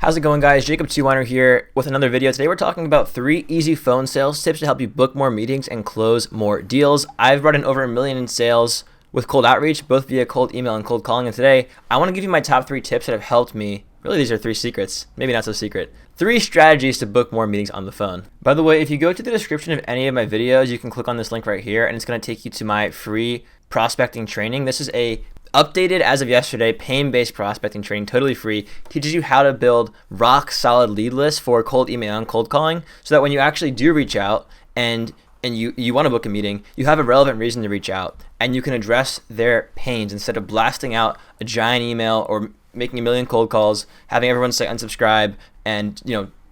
How's it going, guys? Jacob Twiner here with another video. Today we're talking about 3 easy phone sales tips to help you book more meetings and close more deals. I've brought in over $1 million in sales with cold outreach, both via cold email and cold calling. And today I want to give you my top 3 tips that have helped me. Really, these are 3 secrets, maybe not so secret. 3 strategies to book more meetings on the phone. By the way, if you go to the description of any of my videos, you can click on this link right here and it's going to take you to my free prospecting training. This is a updated as of yesterday, pain-based prospecting training, totally free. Teaches you how to build rock solid lead lists for cold email and cold calling, so that when you actually do reach out and you want to book a meeting, you have a relevant reason to reach out and you can address their pains instead of blasting out a giant email or making a million cold calls, having everyone say unsubscribe and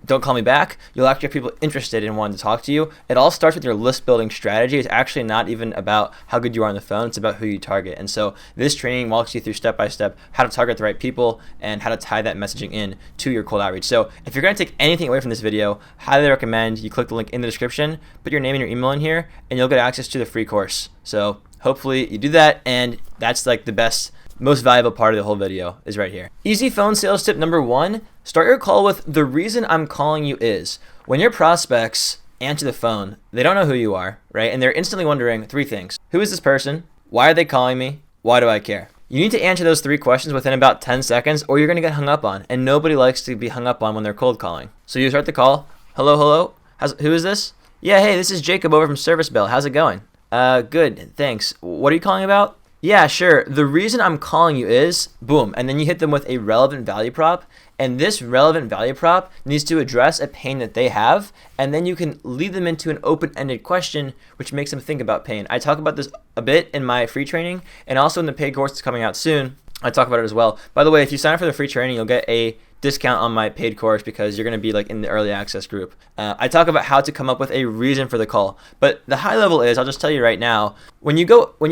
don't call me back. You'll actually have people interested in wanting to talk to you. It all starts with your list building strategy. It's actually not even about how good you are on the phone. It's about who you target. And so this training walks you through step by step how to target the right people and how to tie that messaging in to your cold outreach. So if you're going to take anything away from this video, highly recommend you click the link in the description, put your name and your email in here, and you'll get access to the free course. So hopefully you do that, and that's like the best, most valuable part of the whole video is right here. Easy phone sales tip number 1, start your call with the reason I'm calling you is. When your prospects answer the phone, they don't know who you are, right? And they're instantly wondering 3 things. Who is this person? Why are they calling me? Why do I care? You need to answer those 3 questions within about 10 seconds or you're going to get hung up on, and nobody likes to be hung up on when they're cold calling. So you start the call. Hello? Who is this? Yeah, hey, this is Jacob over from Service Bell. How's it going? Good, thanks. What are you calling about? Yeah, sure. The reason I'm calling you is, boom, and then you hit them with a relevant value prop, and this relevant value prop needs to address a pain that they have, and then you can lead them into an open-ended question, which makes them think about pain. I talk about this a bit in my free training, and also in the paid course that's coming out soon, I talk about it as well. By the way, if you sign up for the free training, you'll get a discount on my paid course because you're going to be like in the early access group. I talk about how to come up with a reason for the call, but the high level is, I'll just tell you right now, when you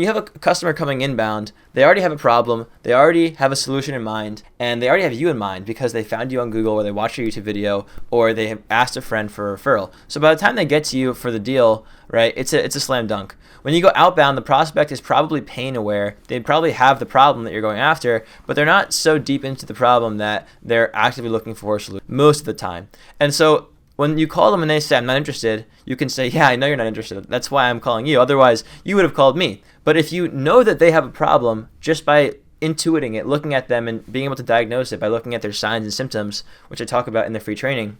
have a customer coming inbound, they already have a problem, they already have a solution in mind, and they already have you in mind because they found you on Google or they watched your YouTube video or they have asked a friend for a referral. So by the time they get to you for the deal, right, it's a slam dunk. When you go outbound, the prospect is probably pain aware. They probably have the problem that you're going after, but they're not so deep into the problem that they're actively looking for a solution most of the time. And so when you call them and they say, I'm not interested, you can say, yeah, I know you're not interested. That's why I'm calling you. Otherwise, you would have called me. But if you know that they have a problem just by intuiting it, looking at them and being able to diagnose it by looking at their signs and symptoms, which I talk about in the free training,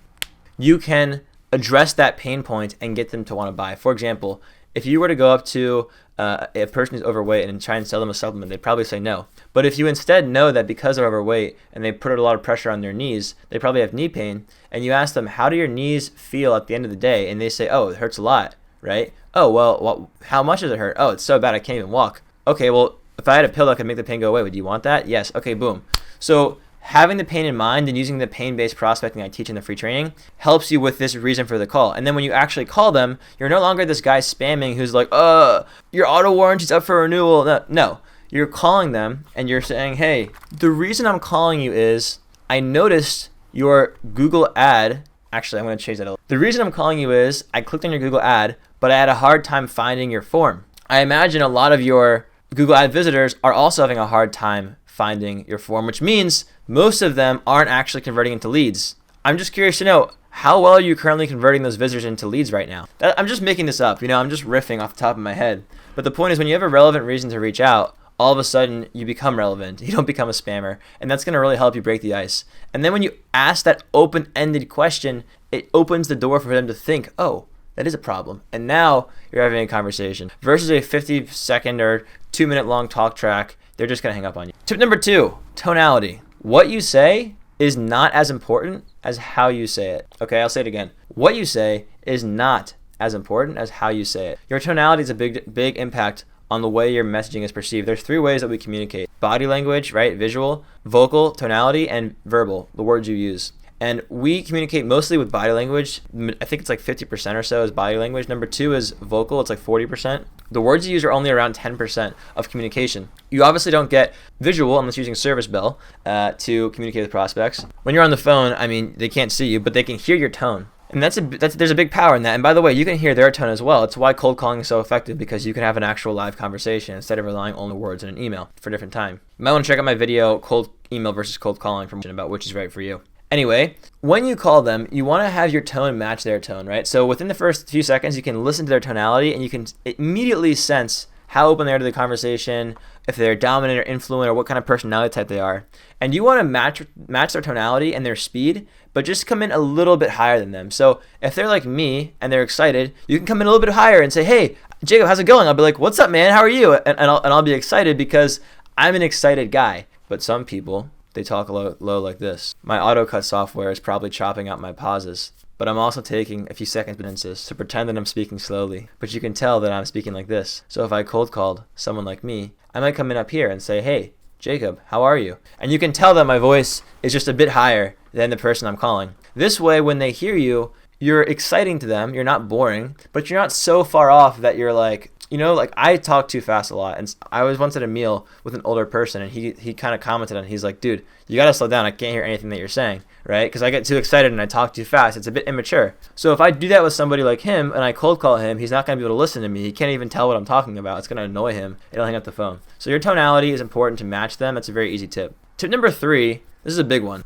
you can address that pain point and get them to want to buy. For example, if you were to go up to a person who's overweight and try and sell them a supplement, they'd probably say no. But if you instead know that because they're overweight and they put a lot of pressure on their knees, they probably have knee pain, and you ask them, how do your knees feel at the end of the day? And they say, oh, it hurts a lot, right? Oh, well, how much does it hurt? Oh, it's so bad I can't even walk. Okay, well, if I had a pill that could make the pain go away, would you want that? Yes. Okay, boom. So having the pain in mind and using the pain-based prospecting I teach in the free training helps you with this reason for the call. And then when you actually call them, you're no longer this guy spamming who's like, your auto warranty's up for renewal. No, you're calling them and you're saying, hey, the reason I'm calling you is I noticed your Google ad. Actually, I'm going to change that a little. The reason I'm calling you is I clicked on your Google ad, but I had a hard time finding your form. I imagine a lot of your Google ad visitors are also having a hard time finding your form, which means most of them aren't actually converting into leads. I'm just curious to know, how well are you currently converting those visitors into leads right now? I'm just making this up, I'm just riffing off the top of my head. But the point is, when you have a relevant reason to reach out, all of a sudden you become relevant. You don't become a spammer, and that's going to really help you break the ice. And then when you ask that open-ended question, it opens the door for them to think, oh, that is a problem. And now you're having a conversation. Versus a 50-second or 2-minute long talk track, they're just going to hang up on you. Tip number 2, tonality. What you say is not as important as how you say it. Okay, I'll say it again. What you say is not as important as how you say it. Your tonality is a big impact on the way your messaging is perceived. There's 3 ways that we communicate. Body language, right? Visual, vocal, tonality, and verbal, the words you use. And we communicate mostly with body language. I think it's like 50% or so is body language. Number 2 is vocal. It's like 40%. The words you use are only around 10% of communication. You obviously don't get visual unless you're using Service Bell to communicate with prospects. When you're on the phone, they can't see you, but they can hear your tone. And there's a big power in that. And by the way, you can hear their tone as well. It's why cold calling is so effective, because you can have an actual live conversation instead of relying on the words in an email for a different time. You might want to check out my video, Cold Email versus Cold Calling, about which is right for you. Anyway, when you call them, you want to have your tone match their tone, right? So within the first few seconds, you can listen to their tonality and you can immediately sense how open they are to the conversation, if they're dominant or influent, or what kind of personality type they are. And you want to match their tonality and their speed, but just come in a little bit higher than them. So if they're like me and they're excited, you can come in a little bit higher and say, hey, Jacob, how's it going? I'll be like, what's up, man? How are you? And I'll be excited because I'm an excited guy. But some people, they talk low like this. My AutoCut software is probably chopping out my pauses, but I'm also taking a few seconds to pretend that I'm speaking slowly. But you can tell that I'm speaking like this. So if I cold called someone like me, I might come in up here and say, hey, Jacob, how are you? And you can tell that my voice is just a bit higher than the person I'm calling. This way, when they hear you, you're exciting to them, you're not boring, but you're not so far off that you're like, like I talk too fast a lot. And I was once at a meal with an older person, and he kind of commented on it. He's like, dude, you got to slow down. I can't hear anything that you're saying, right? Because I get too excited and I talk too fast. It's a bit immature. So if I do that with somebody like him and I cold call him, he's not going to be able to listen to me. He can't even tell what I'm talking about. It's going to annoy him. It'll hang up the phone. So your tonality is important to match them. That's a very easy tip. Tip number 3, this is a big one.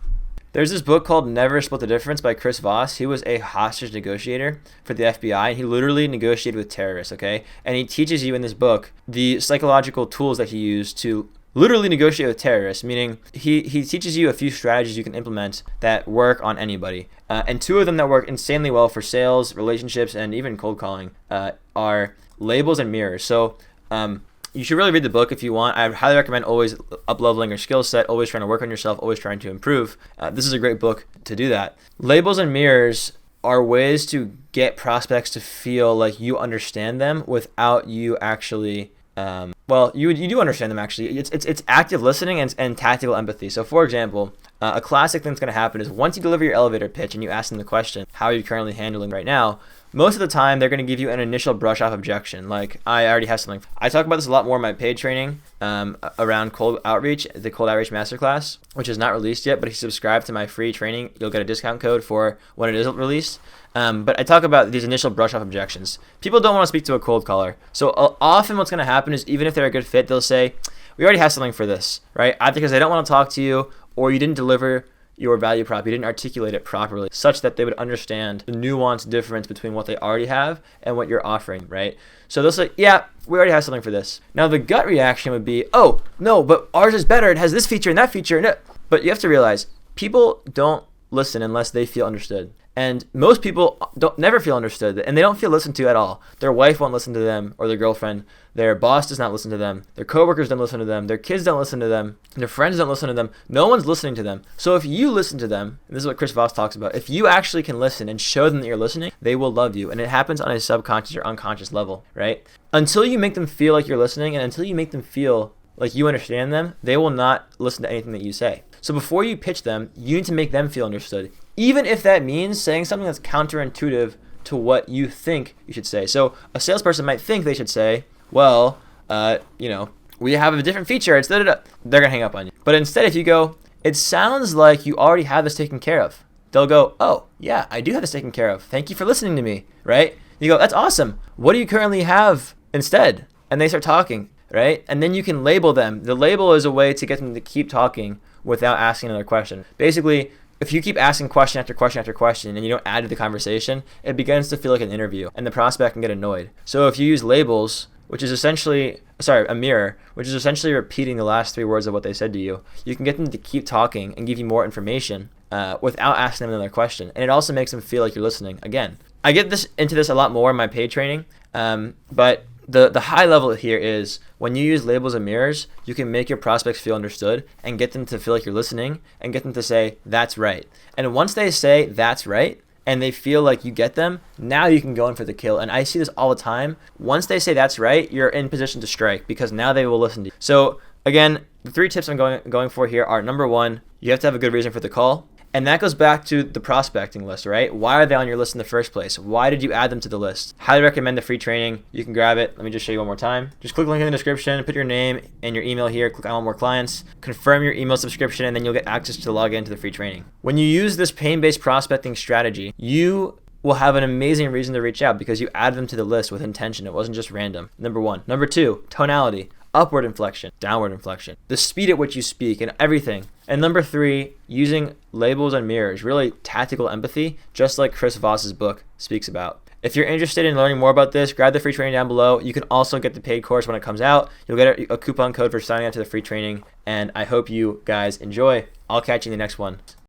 There's this book called Never Split the Difference by Chris Voss. He was a hostage negotiator for the FBI, and he literally negotiated with terrorists, okay? And he teaches you in this book the psychological tools that he used to literally negotiate with terrorists, meaning he teaches you a few strategies you can implement that work on anybody. And 2 of them that work insanely well for sales, relationships, and even cold calling are labels and mirrors. So you should really read the book if you want. I highly recommend always up-leveling your skill set, always trying to work on yourself, always trying to improve. This is a great book to do that. Labels and mirrors are ways to get prospects to feel like you understand them without you actually you do understand them actually. It's active listening and tactical empathy. So for example, a classic thing that's going to happen is once you deliver your elevator pitch and you ask them the question, how are you currently handling right now? Most of the time, they're going to give you an initial brush-off objection, like, I already have something. I talk about this a lot more in my paid training around cold outreach, the Cold Outreach Masterclass, which is not released yet, but if you subscribe to my free training, you'll get a discount code for when it is released. But I talk about these initial brush-off objections. People don't want to speak to a cold caller. So often what's going to happen is even if they're a good fit, they'll say, we already have something for this, right? Either because they don't want to talk to you or you didn't deliver your value prop, you didn't articulate it properly such that they would understand the nuanced difference between what they already have and what you're offering, right? So they'll say, yeah, we already have something for this. Now the gut reaction would be, oh, no, but ours is better. It has this feature and that feature. No. But you have to realize people don't listen unless they feel understood. And most people never feel understood, and they don't feel listened to at all. Their wife won't listen to them, or their girlfriend. Their boss does not listen to them. Their coworkers don't listen to them. Their kids don't listen to them. Their friends don't listen to them. No one's listening to them. So if you listen to them, and this is what Chris Voss talks about, if you actually can listen and show them that you're listening, they will love you. And it happens on a subconscious or unconscious level, right? Until you make them feel like you're listening, and until you make them feel like you understand them, they will not listen to anything that you say. So before you pitch them, you need to make them feel understood, even if that means saying something that's counterintuitive to what you think you should say. So a salesperson might think they should say, well, we have a different feature. They're going to hang up on you. But instead, if you go, it sounds like you already have this taken care of. They'll go, oh, yeah, I do have this taken care of. Thank you for listening to me, right? You go, that's awesome. What do you currently have instead? And they start talking, right? And then you can label them. The label is a way to get them to keep talking without asking another question. Basically, if you keep asking question after question after question and you don't add to the conversation, it begins to feel like an interview and the prospect can get annoyed. So if you use labels, which is essentially, a mirror, which is essentially repeating the last 3 words of what they said to you, you can get them to keep talking and give you more information without asking them another question. And it also makes them feel like you're listening. Again, I get into this a lot more in my paid training, but the high level here is when you use labels and mirrors, you can make your prospects feel understood and get them to feel like you're listening and get them to say, that's right. And once they say, that's right, and they feel like you get them, now you can go in for the kill. And I see this all the time. Once they say, that's right, you're in position to strike because now they will listen to you. So again, the 3 tips I'm going for here are, number 1, you have to have a good reason for the call. And that goes back to the prospecting list, right? Why are they on your list in the first place? Why did you add them to the list? Highly recommend the free training. You can grab it. Let me just show you one more time. Just click the link in the description, put your name and your email here, click on more clients, confirm your email subscription, and then you'll get access to log into the free training. When you use this pain-based prospecting strategy, you will have an amazing reason to reach out because you added them to the list with intention. It wasn't just random. Number 1. Number 2, tonality. Upward inflection, downward inflection, the speed at which you speak, and everything And number 3, using labels and mirrors, really tactical empathy, just like Chris Voss's book speaks about. If you're interested in learning more about this, grab the free training down below. You can also get the paid course when it comes out. You'll get a coupon code for signing up to the free training, and I hope you guys enjoy. I'll catch you in the next one.